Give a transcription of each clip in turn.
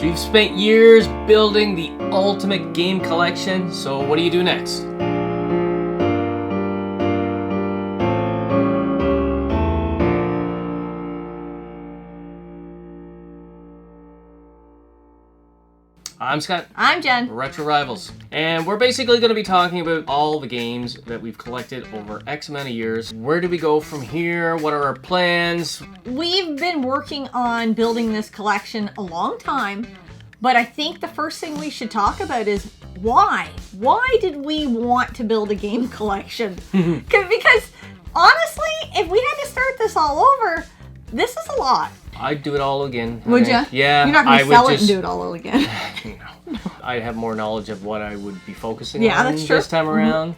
So you've spent years building the ultimate game collection, so what do you do next? I'm Scott. I'm Jen. We're Retro Rivals. And we're basically going to be talking about all the games that we've collected over X amount of years. Where do we go from here? What are our plans? We've been working on building this collection a long time, but I think the first thing we should talk about is why? Why did we want to build a game collection? Because honestly, if we had to start this all over, this is a lot. I'd do it all again. Would you? Yeah. You're not going to sell it and do it all again. No. I'd have more knowledge of what I would be focusing on that's true. this time around.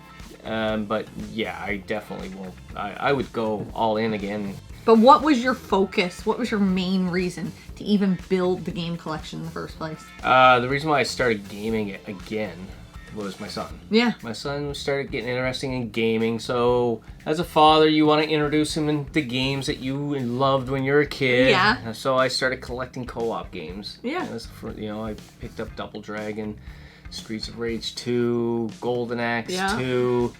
But yeah, I definitely won't. I would go all in again. But what was your focus? What was your main reason to even build the game collection in the first place? The reason why I started gaming it again was my son. Yeah. My son started getting interested in gaming, so as a father, you want to introduce him into games that you loved when you were a kid. Yeah. So I started collecting co-op games. Yeah. I picked up Double Dragon, Streets of Rage 2, Golden Axe 2,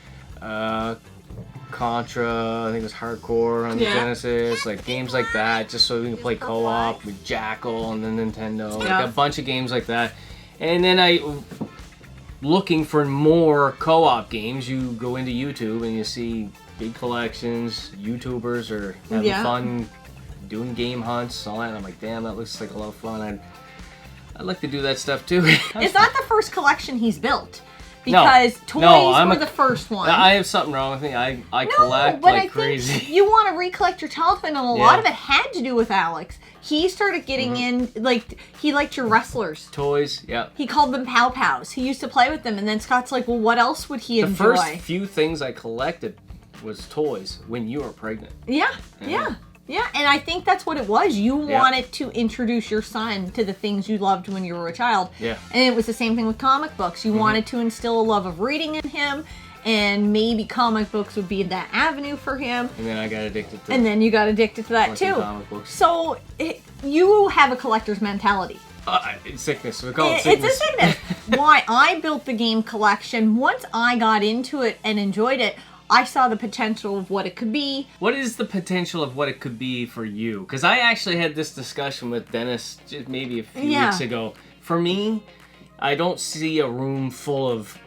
Contra, I think it was Hardcore on the Genesis, like games like that, just so we can play co-op with Jackal on the Nintendo, like a bunch of games like that. And then looking for more co-op games, you go into YouTube and you see big collections, YouTubers are having fun doing game hunts, all that, and I'm like, damn, that looks like a lot of fun. I'd like to do that stuff too. Is that the first collection he's built? Because toys were the first one. I have something wrong with me. I collect like crazy. Think you want to recollect your childhood, and a lot of it had to do with Alex. He started getting in, like, he liked your wrestlers. Toys, yeah. He called them Pow Pows. He used to play with them, and then Scott's like, well, what else would he enjoy? The first few things I collected was toys when you were pregnant. Yeah, and I think that's what it was. You wanted to introduce your son to the things you loved when you were a child. Yeah. And it was the same thing with comic books. You wanted to instill a love of reading in him, and maybe comic books would be that avenue for him. And then I got addicted to And then you got addicted to that too. Comic books. So you have a collector's mentality. It's sickness. We call it sickness. It's a sickness. Why I built the game collection, once I got into it and enjoyed it, I saw the potential of what it could be. What is the potential of what it could be for you? Because I actually had this discussion with Dennis just maybe a few weeks ago. For me, I don't see a room full of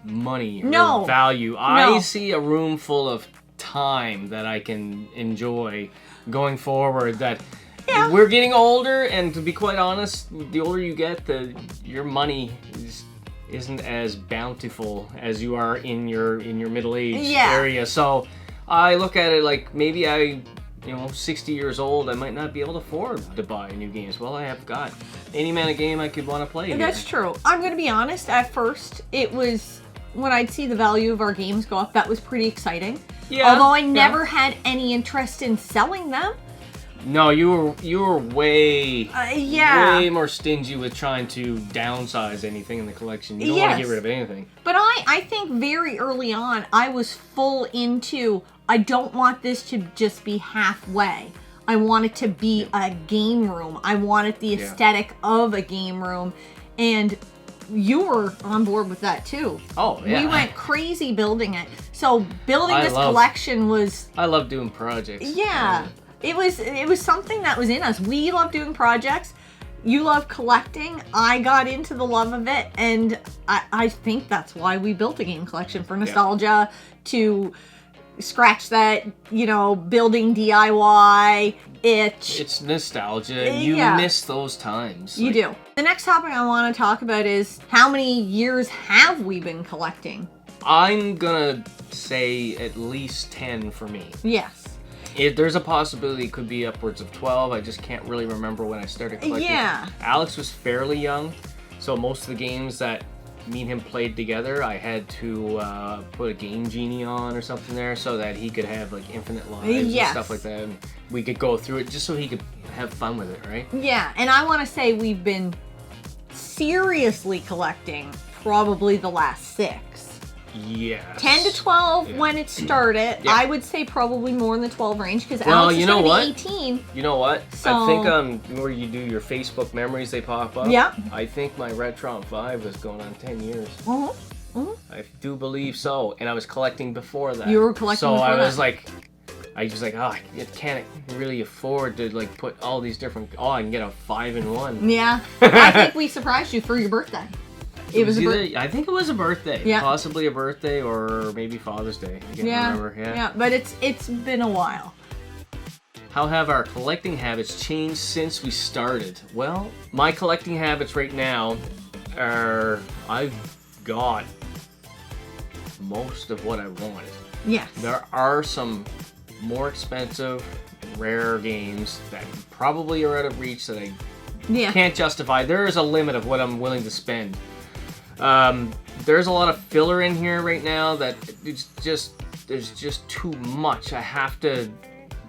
money or value. I see a room full of time that I can enjoy going forward. That we're getting older, and to be quite honest, the older you get, your money isn't as bountiful as you are in your middle age area. So I look at it like maybe 60 years old, I might not be able to afford to buy new games. Well, I have got any amount of game I could want to play. That's true. I'm going to be honest, at first, it was, when I'd see the value of our games go up, that was pretty exciting. Yeah. Although I never had any interest in selling them. No, you were way more stingy with trying to downsize anything in the collection. You don't want to get rid of anything. But I think very early on, I was full into, I don't want this to just be halfway. I want it to be a game room. I wanted the aesthetic of a game room. And you were on board with that too. Oh, yeah. We went crazy building it. So building this collection was... I love doing projects. Yeah. It was something that was in us. We love doing projects. You love collecting. I got into the love of it, and I think that's why we built a game collection, for nostalgia, to scratch that, building DIY itch. It's nostalgia. You miss those times. You do. The next topic I want to talk about is how many years have we been collecting? I'm gonna say at least 10 for me. Yes. There's a possibility it could be upwards of 12. I just can't really remember when I started collecting. Yeah. Alex was fairly young, so most of the games that me and him played together, I had to put a Game Genie on or something there so that he could have like infinite lives and stuff like that. And we could go through it just so he could have fun with it, right? Yeah, and I want to say we've been seriously collecting probably the last 6. Yes. 10 to 12 when it started. Yeah. I would say probably more in the 12 range because Well, Alex is you know going to what? be 18. You know what? So- I think where you do your Facebook memories, they pop up. Yeah. I think my Retron 5 was going on 10 years. Mm-hmm. I do believe so, and I was collecting before that. You were collecting so before I that. was like, I was like, oh, I can't really afford to like put all these different. Oh, I can get a 5-in-1. Yeah. I think we surprised you for your birthday. It was a birthday. I think it was a birthday. Yeah. Possibly a birthday or maybe Father's Day. I can't remember. Yeah, but it's been a while. How have our collecting habits changed since we started? Well, my collecting habits right now are I've got most of what I wanted. Yes. There are some more expensive, rare games that probably are out of reach that I can't justify. There is a limit of what I'm willing to spend. There's a lot of filler in here right now that there's just too much. I have to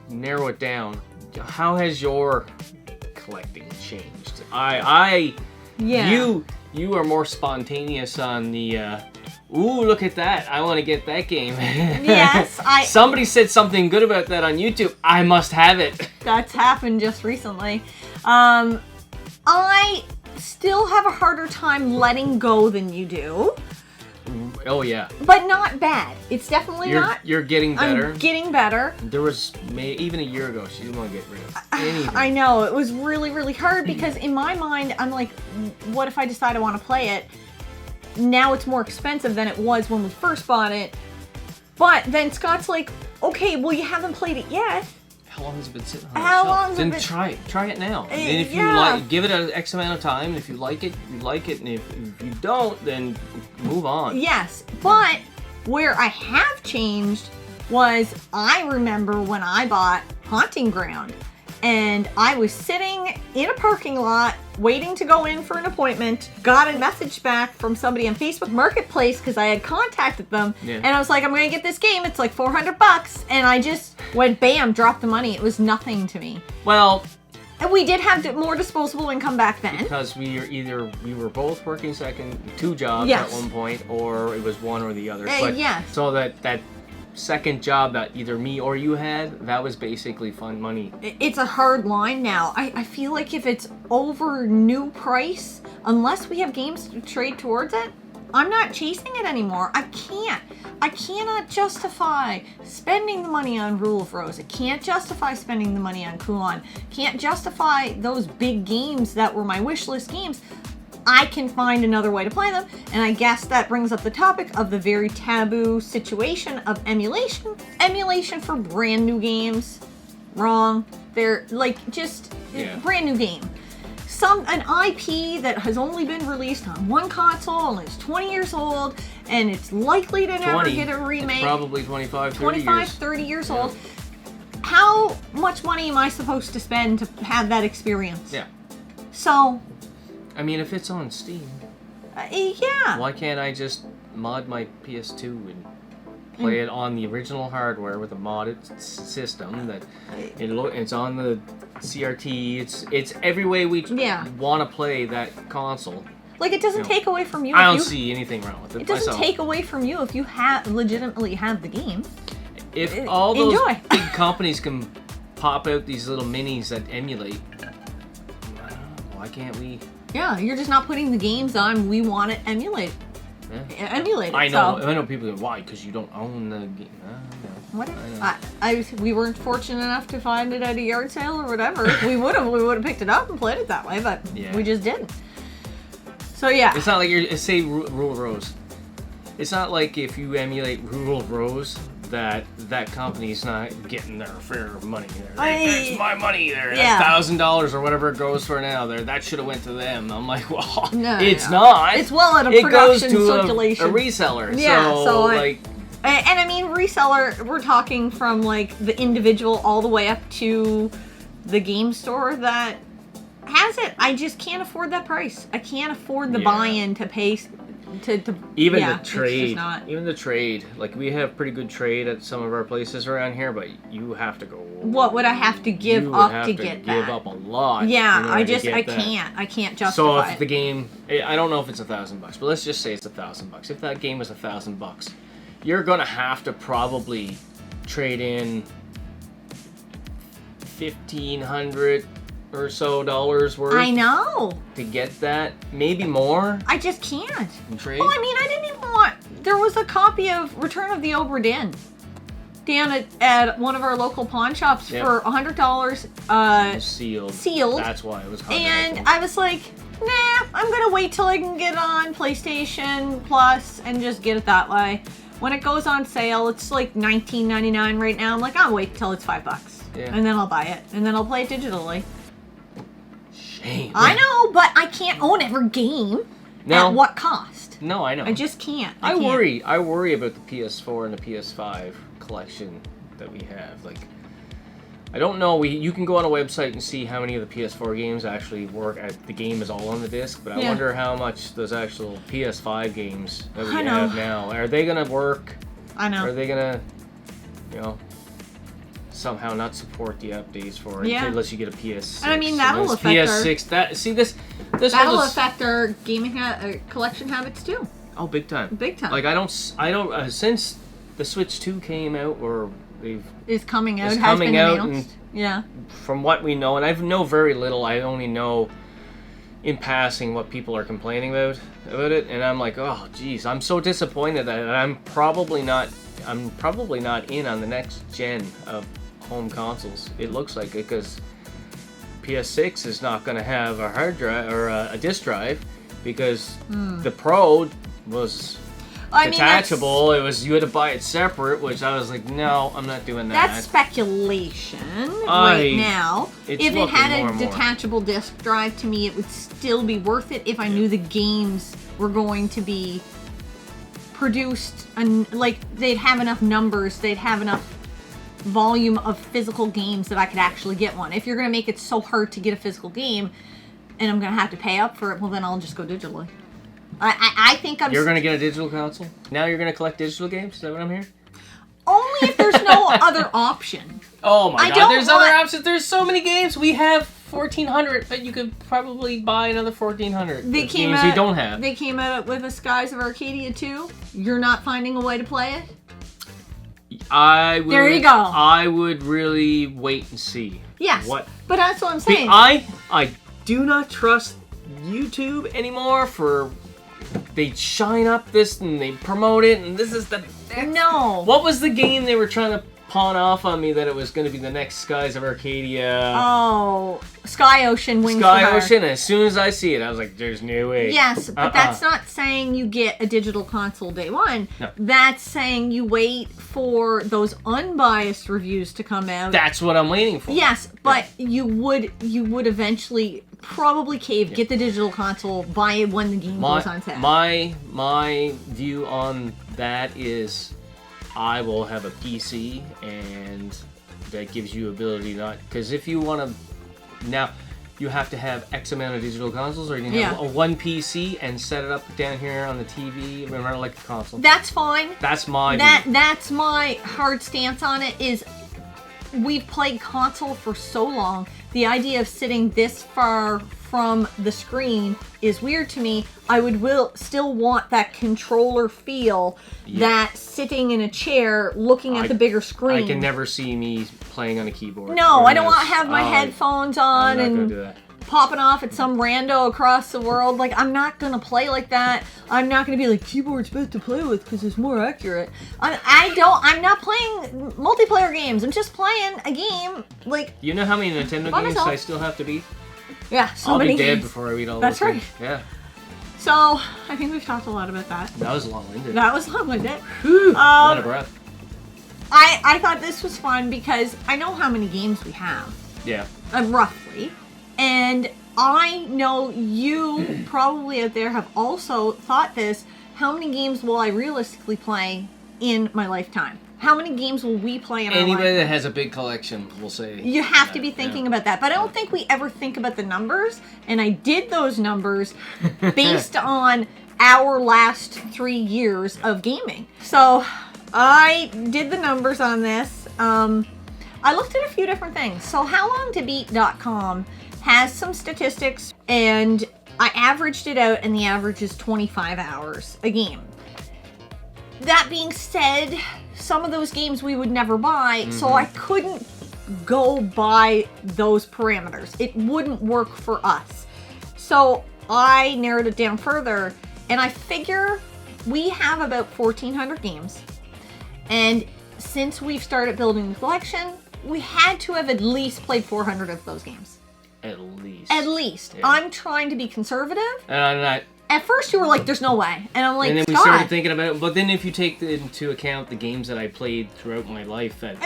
narrow it down. How has your collecting changed? You are more spontaneous on the ooh, look at that. I want to get that game. Yes, Somebody said something good about that on YouTube. I must have it. That's happened just recently. I still have a harder time letting go than you do. Oh yeah. But not bad. It's definitely not. You're getting better. I'm getting better. There was even a year ago she didn't want to get rid of anything. I know. It was really, really hard because in my mind, I'm like, what if I decide I want to play it? Now it's more expensive than it was when we first bought it. But then Scott's like, okay, well, you haven't played it yet. How long has it been sitting on the How shelf? long has it Then been- try it now. And if you yeah. like, give it an X amount of time. And if you like it, you like it. And if you don't, then move on. Yes, but where I have changed was I remember when I bought Haunting Ground and I was sitting in a parking lot waiting to go in for an appointment, got a message back from somebody on Facebook Marketplace because I had contacted them, and I was like, I'm going to get this game, it's like $400, and I just went bam, dropped the money. It was nothing to me. Well, And we did have more disposable income back then. because we were both working two jobs Yes. at one point, or it was one or the other. Yes. So that second job that either me or you had, that was basically fun money. It's a hard line now. I feel like if it's over new price, unless we have games to trade towards it, I'm not chasing it anymore. I can't. I cannot justify spending the money on Rule of Rose. I can't justify spending the money on Kuon. Can't justify those big games that were my wish list games. I can find another way to play them, and I guess that brings up the topic of the very taboo situation of emulation. Emulation for brand new games. Wrong. They're like just brand new game. An IP that has only been released on one console and is 20 years old, and it's likely to never get a remake. It's probably 25, 30 25, years. 30 years old. How much money am I supposed to spend to have that experience? Yeah. So, I mean, if it's on Steam, yeah. why can't I just mod my PS2 and play it on the original hardware with a modded system that it's on the CRT. It's every way we want to play that console. Like, it doesn't take away from you. I don't see anything wrong with it. It doesn't myself. take away from you if you legitimately have the game. If all those enjoy. big companies can pop out these little minis that emulate, why can't we? Yeah, you're just not putting the games on. We want it emulated. Yeah. Emulated. I know. So. I know people go, why? Because you don't own the game. Whatever. We weren't fortunate enough to find it at a yard sale or whatever. If we would have picked it up and played it that way, but we just didn't. So yeah. It's not like say Rule of Rose. It's not like if you emulate Rule of Rose that company's not getting their fair money there. That's my money there. $1,000 or whatever it goes for now there. That should have went to them. I'm like, well, it's not. It's well at a production goes to circulation. a reseller. Yeah. So like. And I mean, reseller, we're talking from like the individual all the way up to the game store that has it. I just can't afford that price. I can't afford the buy-in to pay to even the trade. It's just not. Even the trade. Like, we have pretty good trade at some of our places around here, but you have to go. What would I have to give up to get that? Give up a lot. Yeah, I can't justify. So if the game, I don't know if it's $1,000, but let's just say it's $1,000. If that game was $1,000, you're gonna have to probably trade in $1,500 or so worth. I know. To get that, maybe more. I just can't. Trade. Oh, I mean, I didn't even want. There was a copy of Return of the Obra Dinn down at one of our local pawn shops for $100. Sealed. That's why it was $100. And I was like, nah, I'm gonna wait till I can get on PlayStation Plus and just get it that way. When it goes on sale, it's like $19.99 right now. I'm like, I'll wait till it's $5. Yeah. And then I'll buy it. And then I'll play it digitally. Shame. I know, but I can't own every game. No. At what cost? No, I know. I just can't. I worry about the PS4 and the PS5 collection that we have. Like, I don't know. You can go on a website and see how many of the PS4 games actually work. The game is all on the disc, but I wonder how much those actual PS5 games that we have now, are they gonna work? I know. Are they gonna, somehow not support the updates for it unless you get a PS6? And I mean, that'll affect PS6. This that'll affect our gaming collection habits too. Oh, big time. Big time. Like I don't since the Switch 2 came out, or is coming out. Has been announced. From what we know, and I know very little. I only know in passing what people are complaining about it, and I'm like, oh, geez, I'm so disappointed that I'm probably not in on the next gen of home consoles. It looks like it, because PS6 is not going to have a hard drive or a disc drive, because the Pro was detachable. You had to buy it separate, which I was like, no, I'm not doing that. That's speculation right now. If it had a detachable disc drive, to me, it would still be worth it if I knew the games were going to be produced, and like they'd have enough numbers, they'd have enough volume of physical games that I could actually get one. If you're going to make it so hard to get a physical game and I'm going to have to pay up for it, well, then I'll just go digitally. I think you're going to get a digital console? Now you're going to collect digital games? Is that what I'm hearing? Only if there's no other option. Oh my god, there's other options. There's so many games. We have 1,400, but you could probably buy another 1,400. They came games we don't have. They came out with a Skies of Arcadia 2. You're not finding a way to play it? There you go. I would really wait and see. Yes, but that's what I'm saying. I do not trust YouTube anymore for... They shine up this and they promote it, and this is the... No. What was the game they were trying to pawn off on me that it was going to be the next Skies of Arcadia? Oh, Sky Ocean Wings Sky Ocean, as soon as I see it, I was like, there's no way. Yes, but that's not saying you get a digital console day one. No. That's saying you wait for those unbiased reviews to come out. That's what I'm waiting for. Yes, but you would eventually probably cave, get the digital console, buy it when the game goes on sale. My view on that is I will have a PC, and that gives you ability not... Because if you want to... Now, you have to have X amount of digital consoles, or you can have a one PC and set it up down here on the TV and run it like a console. That's fine. That's my view. That's my hard stance on it, is we've played console for so long. The idea of sitting this far from the screen is weird to me. I will still want that controller feel, that sitting in a chair looking at the bigger screen. I can never see me playing on a keyboard. No, I don't want to have my headphones on and do that. popping off at some rando across the world. Like, I'm not going to play like that. I'm not going to be like, keyboard's best to play with because it's more accurate. I'm not playing multiplayer games. I'm just playing a game. Like, you know how many Nintendo games I still have to beat? Yeah, so many games. I'll be dead before I read all That's those right. games. Yeah. So, I think we've talked a lot about that. That was long-winded. Lot of breath. I thought this was fun because I know how many games we have. Yeah. Roughly. And I know you probably out there have also thought this. How many games will I realistically play in my lifetime? How many games will we play in our lifetime? Anybody that has a big collection will say... You have to be thinking about that. But I don't think we ever think about the numbers. And I did those numbers based on our last 3 years of gaming. So I did the numbers on this. I looked at a few different things. So howlongtobeat.com has some statistics, and I averaged it out, and the average is 25 hours a game. That being said, some of those games we would never buy, so I couldn't go by those parameters. It wouldn't work for us. So I narrowed it down further, and I figure we have about 1,400 games. And since we've started building the collection, we had to have at least played 400 of those games. At least. At least. Yeah. I'm trying to be conservative. And At first you were like, there's no way. And I'm like, and then we Scott. started thinking about it. But then if you take into account the games that I played throughout my life that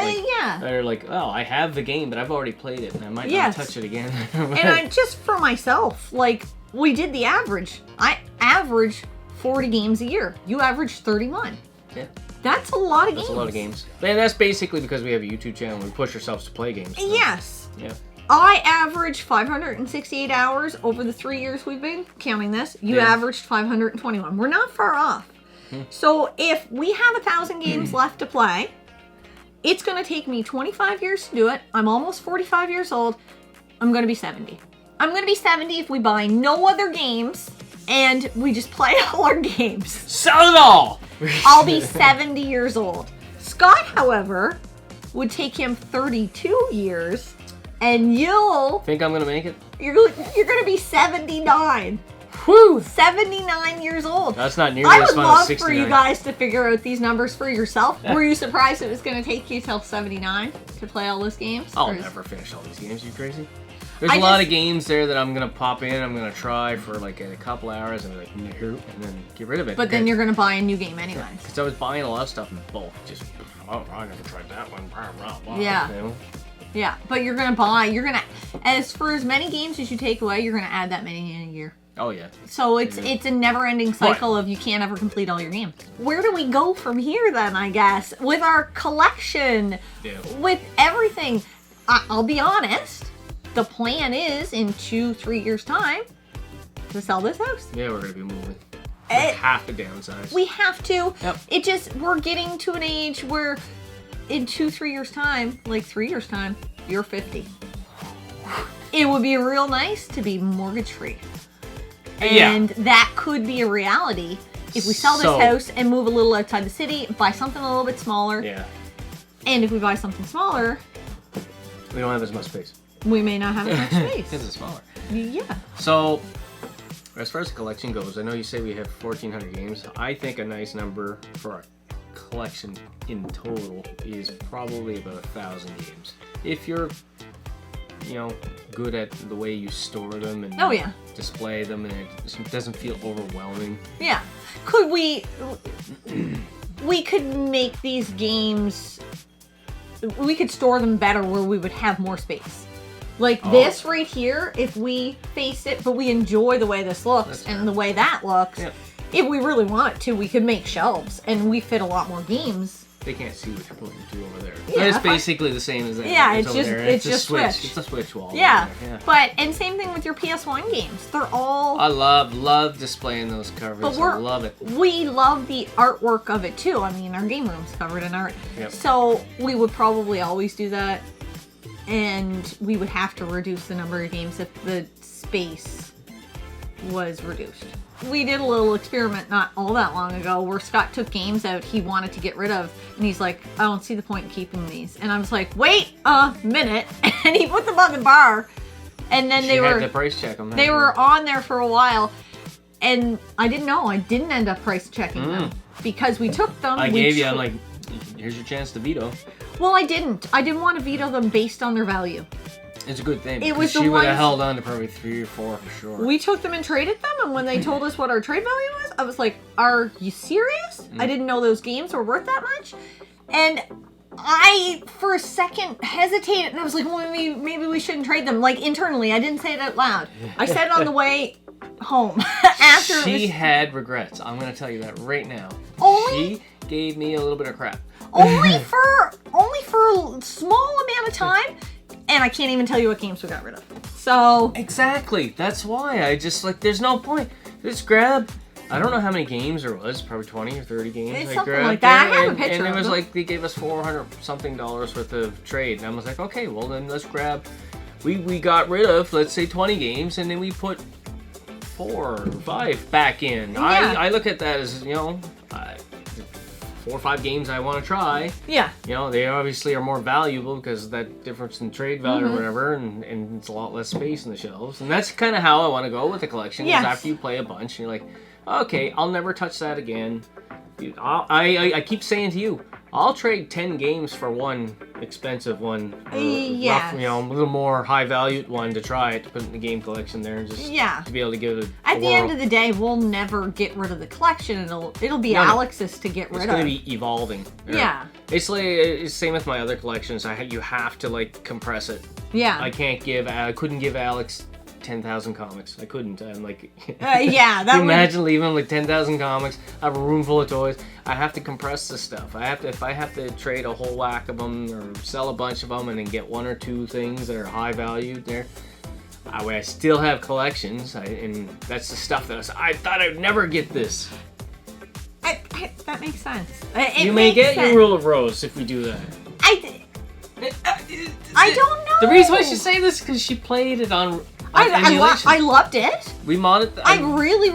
are like, oh, I have the game, but I've already played it, and I might not touch it again. And I just for myself, like, we did the average. I average 40 games a year. You average 31. Yeah. That's a lot of games. That's a lot of games. And that's basically because we have a YouTube channel and we push ourselves to play games. So. Yes. Yeah. I averaged 568 hours over the 3 years we've been counting this. You averaged 521. We're not far off. So if we have 1,000 games left to play, it's going to take me 25 years to do it. I'm almost 45 years old. I'm going to be 70. I'm going to be 70 if we buy no other games and we just play all our games. Sell it all! I'll be 70 years old. Scott, however, would take him 32 years. And you'll... Think I'm going to make it? You're going to be 79. Whew! 79 years old. That's not nearly as fun as 69. I would love for you guys to figure out these numbers for yourself. Were you surprised it was going to take you till 79 to play all those games? I'll never finish all these games. Are you crazy? There's a lot of games there that I'm going to pop in. I'm going to try for like a couple hours and be like, and then get rid of it. But then you're going to buy a new game anyway. Because I was buying a lot of stuff in bulk. Just, oh, I never tried that one. Blah, blah, yeah. You know? Yeah, but you're gonna as for as many games as you take away, you're gonna add that many in a year. Oh yeah. So it's a never-ending cycle of you can't ever complete all your games. Where do we go from here then, I guess? With our collection, with everything. I'll be honest, the plan is in 2-3 years time to sell this house. Yeah, we're gonna be moving. We have to downsize. We have to. Yep. We're getting to an age where in 2-3 years time, like 3 years time, you're 50. It would be real nice to be mortgage free. And that could be a reality if we sell this house and move a little outside the city, buy something a little bit smaller. Yeah. And if we buy something smaller, we don't have as much space. We may not have as much space. Because it's smaller. Yeah. So, as far as the collection goes, I know you say we have 1,400 games. I think a nice number for our collection in total is probably about 1,000 games. If you're, good at the way you store them and display them, and it doesn't feel overwhelming. Yeah. Could we could make these games, we could store them better where we would have more space. Like this right here, if we face it, but we enjoy the way this looks and the way that looks. Yep. If we really wanted to, we could make shelves and we fit a lot more games. They can't see what you're pointing to over there. Yeah, but it's basically the same as that. Yeah, it's just switch. It's a switch wall. Yeah. But and same thing with your PS1 games. They're all. I love displaying those covers. I love it. We love the artwork of it too. I mean, our game room's covered in art. Yep. So we would probably always do that, and we would have to reduce the number of games if the space was reduced. We did a little experiment not all that long ago where Scott took games out he wanted to get rid of, and he's like, I don't see the point in keeping these. And I was like, wait a minute. And he put them on the bar, and then they were the price check them. They were on there for a while, and I didn't know. I didn't end up price checking them because we took them. I'm like, here's your chance to veto. Well, I didn't. I didn't want to veto them based on their value. It's a good thing. It was she would have held on to probably 3 or 4 for sure. We took them and traded them, and when they told us what our trade value was, I was like, are you serious? I didn't know those games were worth that much. And I, for a second, hesitated, and I was like, well, maybe we shouldn't trade them. Like, internally, I didn't say it out loud. I said it on the way home. After she had regrets. I'm going to tell you that right now. She gave me a little bit of crap. Only for a small amount of time. And I can't even tell you what games we got rid of. So... Exactly. That's why I just, there's no point. Just grab... I don't know how many games there was. Probably 20 or 30 games. It's something like that. I have a picture and it was like, they gave us $400-something worth of trade. And I was like, okay, well then let's grab... We got rid of, let's say, 20 games, and then we put 4 or 5 back in. Yeah. I look at that as, 4 or 5 games I want to try. Yeah. You know, they obviously are more valuable because of that difference in trade value or whatever, and it's a lot less space in the shelves. And that's kind of how I want to go with the collection. Is after you play a bunch, and you're like, okay, I'll never touch that again. I keep saying to you, I'll trade 10 games for one expensive one, rough, you know, a little more high valued one to try it, to put in the game collection there, and just to be able to give it a At the end of the day, we'll never get rid of the collection. It'll be Alex's to get rid of. It's going to be evolving. Yeah. It's like it's same with my other collections. You have to like compress it. Yeah. I couldn't give Alex 10,000 comics. I couldn't. I'm like, yeah, that imagine leaving him like 10,000 comics. I have a room full of toys. I have to compress the stuff. If I have to trade a whole whack of them or sell a bunch of them and then get 1 or 2 things that are high valued there, I still have collections. And that's the stuff that I thought I'd never get this. That makes sense. You may get your Rule of Rose if we do that. I don't know. The reason why she say this is because she played it on Emulation. I loved it. We modded. I really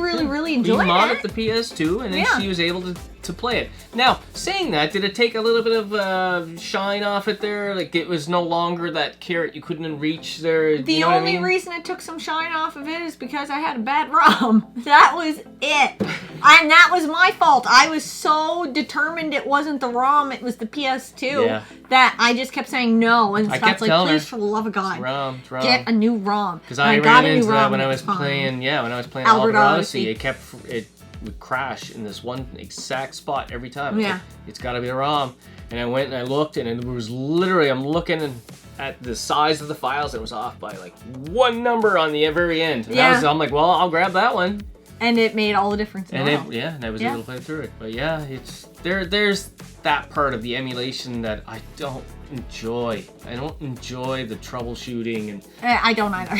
enjoyed it. We modded the PS2, and then she was able to play it. Now, saying that, did it take a little bit of shine off it there? Like, it was no longer that carrot you couldn't reach there? The only reason it took some shine off of it is because I had a bad ROM. That was it. And that was my fault. I was so determined it wasn't the ROM, it was the PS2, that I just kept saying no. And Scott's like, please, for the love of God, it's ROM. get a new ROM. Because I ran into that when I was playing, Albert Odyssey. It would crash in this one exact spot every time. Yeah. It's got to be a ROM. And I went and I looked, and it was literally, I'm looking at the size of the files, and it was off by like 1 number on the very end. And I'm like, well, I'll grab that one. And it made all the difference in the world. And I was able to play through it. But yeah, it's there's that part of the emulation that I don't enjoy. I don't enjoy the troubleshooting and I don't either.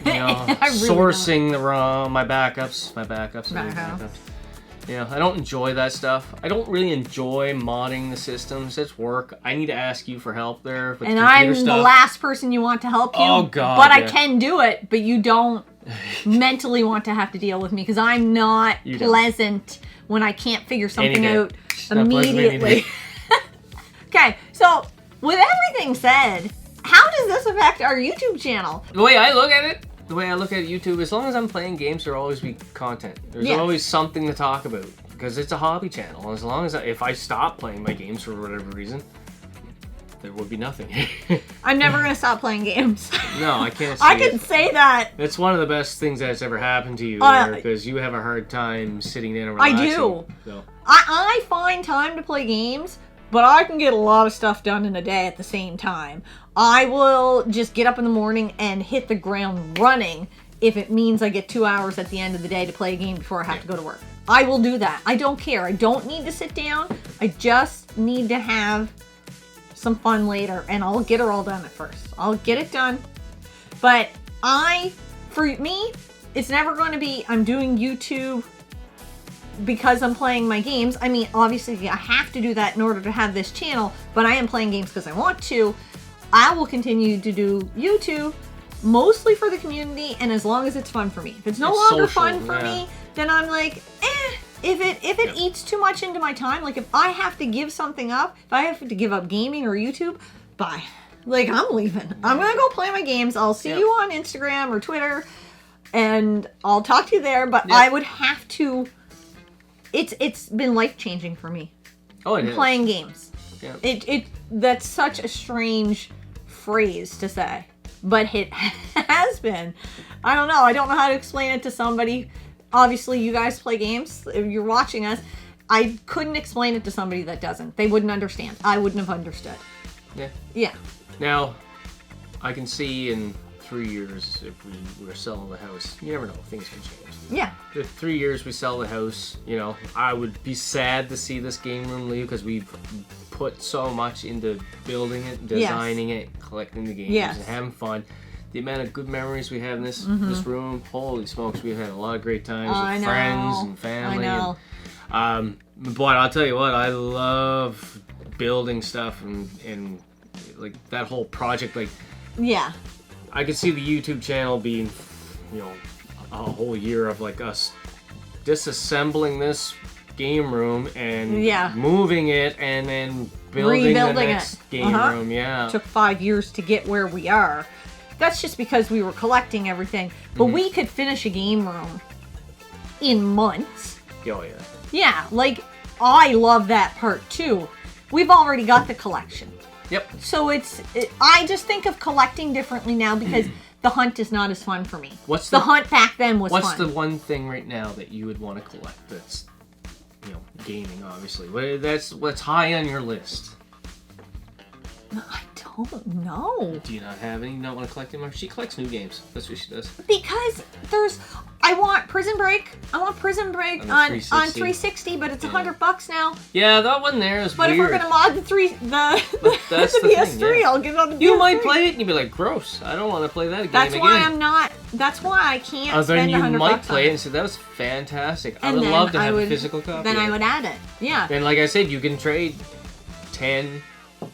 You know, really sourcing the ROM, my backups. You know, I don't enjoy that stuff. I don't really enjoy modding the systems. It's work. I need to ask you for help there with and computer I'm stuff. the last person you want to help you. Oh God! But I can do it. But you don't mentally want to have to deal with me because I'm not pleasant when I can't figure something out immediately. Okay, so with everything said, how does this affect our YouTube channel? The way I look at it. The way I look at YouTube, as long as I'm playing games, there'll always be content. There's always something to talk about because it's a hobby channel. As long as if I stop playing my games for whatever reason, there would be nothing. I'm never gonna stop playing games. No, I can't. I can say that. It's one of the best things that's ever happened to you because you have a hard time sitting down and relaxing. I do. So. I find time to play games, but I can get a lot of stuff done in a day at the same time. I will just get up in the morning and hit the ground running if it means I get 2 hours at the end of the day to play a game before I have to go to work. I will do that. I don't care. I don't need to sit down. I just need to have some fun later, and I'll get her all done at first. I'll get it done. But for me, it's never going to be I'm doing YouTube because I'm playing my games. I mean, obviously I have to do that in order to have this channel, but I am playing games because I want to. I will continue to do YouTube mostly for the community and as long as it's fun for me. If it's no longer fun for me, then I'm like, If it eats too much into my time, like if I have to give something up, if I have to give up gaming or YouTube, bye. Like, I'm leaving. I'm gonna go play my games. I'll see you on Instagram or Twitter, and I'll talk to you there, but I would have to... It's been life-changing for me. Oh, it is. Playing games. Yeah. That's such a strange phrase to say, but it has been. I don't know how to explain it to somebody. Obviously, you guys play games. If you're watching us, I couldn't explain it to somebody that doesn't. They wouldn't understand. I wouldn't have understood. Yeah. Yeah. Now, I can see in 3 years if we were selling the house. You never know. Things can change. Yeah. If 3 years we sell the house, you know, I would be sad to see this game room leave because we've put so much into building it, designing it, collecting the games, and having fun. The amount of good memories we have in this room, holy smokes, we've had a lot of great times with friends and family. I know. And, but I'll tell you what, I love building stuff and like that whole project. Like, I could see the YouTube channel being, you know, a whole year of like us disassembling this game room and Yeah. moving it and then building the Rebuilding next it. game room. Yeah. It took 5 years to get where we are. That's just because we were collecting everything. But we could finish a game room in months. Oh yeah. Yeah, like, I love that part too. We've already got the collection. Yep. So I just think of collecting differently now because the hunt is not as fun for me. What's the hunt back then was What's fun. the one thing right now that you would want to collect that's, gaming, obviously? What's high on your list? I don't know. Do you not have any? You not want to collect anymore? She collects new games. That's what she does. Because I want Prison Break. I want Prison Break on 360, but it's $100 now. Yeah, that one there is But weird. if we're gonna mod the that's the PS3, thing, yeah. I'll get it on the PS3. You might play it and you'd be like, gross. I don't want to play that game That's again. why I'm not. That's why I can't Then spend you $100 might play it on and say, that was fantastic. I And would then love to I have a would- physical copy. Then of I it. would add it. Yeah. And like I said, you can trade 10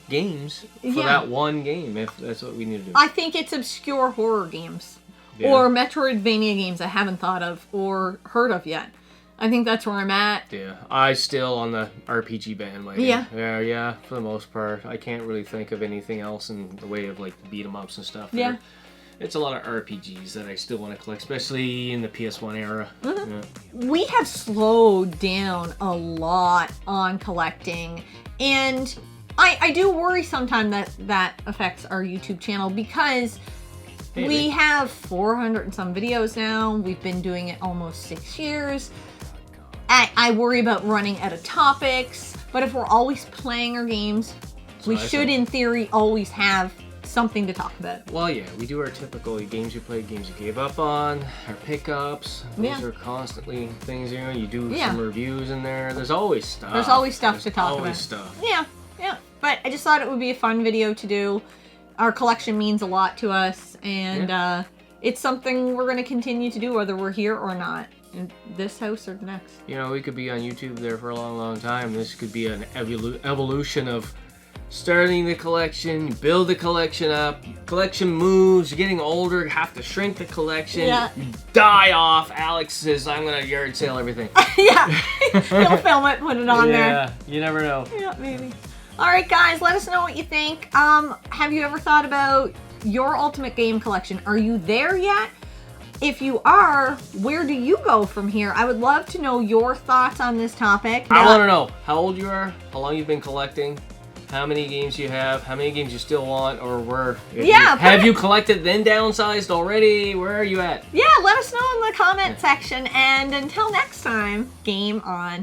games for Yeah. that one game if that's what we need to do. I think it's obscure horror games. Yeah. Or Metroidvania games I haven't thought of or heard of yet. I think that's where I'm at. Yeah, I still on the RPG bandwagon. Yeah. Yeah, for the most part. I can't really think of anything else in the way of like beat 'em ups and stuff. Yeah. It's a lot of RPGs that I still want to collect, especially in the PS1 era. Mm-hmm. Yeah. We have slowed down a lot on collecting, and I do worry sometimes that affects our YouTube channel because Maybe. we have 400 and some videos now. We've been doing it almost 6 years. I worry about running out of topics, but if we're always playing our games, we what I should, said. in theory, always have something to talk about. Well, yeah, we do our typical games you played, games you gave up on, our pickups. Those Yeah. are constantly things, you do Yeah. some reviews in there. There's always stuff. There's always stuff to talk always about. stuff. Yeah. But I just thought it would be a fun video to do. Our collection means a lot to us, and it's something we're going to continue to do whether we're here or not. In this house or the next. We could be on YouTube there for a long, long time. This could be an evolution of starting the collection, you build the collection up, collection moves, you're getting older, have to shrink the collection, Yeah. you die off. Alex says, I'm going to yard sale everything. Yeah. He'll film it, put it on there. Yeah, you never know. Yeah, maybe. Alright guys, let us know what you think. Have you ever thought about your ultimate game collection? Are you there yet? If you are, where do you go from here? I would love to know your thoughts on this topic. I want to know how old you are, how long you've been collecting, how many games you have, how many games you still want, or where. Have you collected then downsized already? Where are you at? Yeah, let us know in the comment section. And until next time, game on.